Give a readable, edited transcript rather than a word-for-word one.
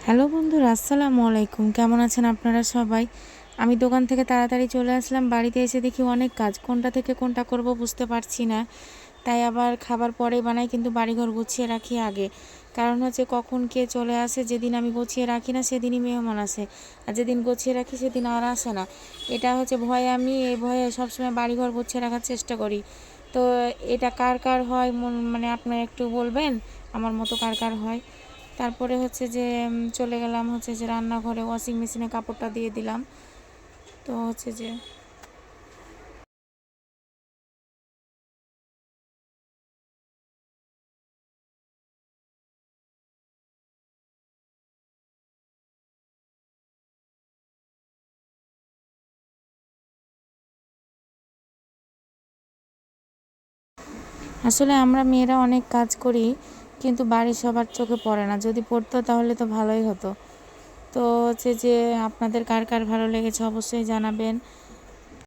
Hello বন্ধুরা, আসসালামু আলাইকুম। কেমন আছেন আপনারা সবাই? আমি দোকান থেকে তাড়াতাড়ি চলে আসলাম। বাড়িতে এসে দেখি অনেক কাজ, কোনটা থেকে কোনটা করব বুঝতে পারছি না। তাই আবার খাবার পরে বানাই, কিন্তু বাড়িঘর গুছিয়ে রাখি আগে। কারণ হচ্ছে কখন কে চলে আসে, যেদিন আমি গুছিয়ে রাখি না সেদিনই মেহমান আসে, আর যেদিন গুছিয়ে রাখি সেদিন আর আসে না। এটা হচ্ছে ভয়ে, আমি এই ভয়ে সবসময় বাড়িঘর গুছিয়ে রাখার চেষ্টা করি। তো এটা কার কার হয় মানে আপনারা একটু বলবেন আমার মতো কার কার হয়। তারপরে হচ্ছে যে চলে গেলাম হচ্ছে যে রান্নাঘরে, ওয়াশিং মেশিনে কাপড়টা দিয়ে দিলাম। তো হচ্ছে যে আসলে আমরা মেয়েরা অনেক কাজ করি, কিন্তু বাড়ির সবার চোখে পড়ে না। যদি পড়তো তাহলে তো ভালোই হতো। তো হচ্ছে যে আপনাদের কার কার ভালো লেগেছে অবশ্যই জানাবেন।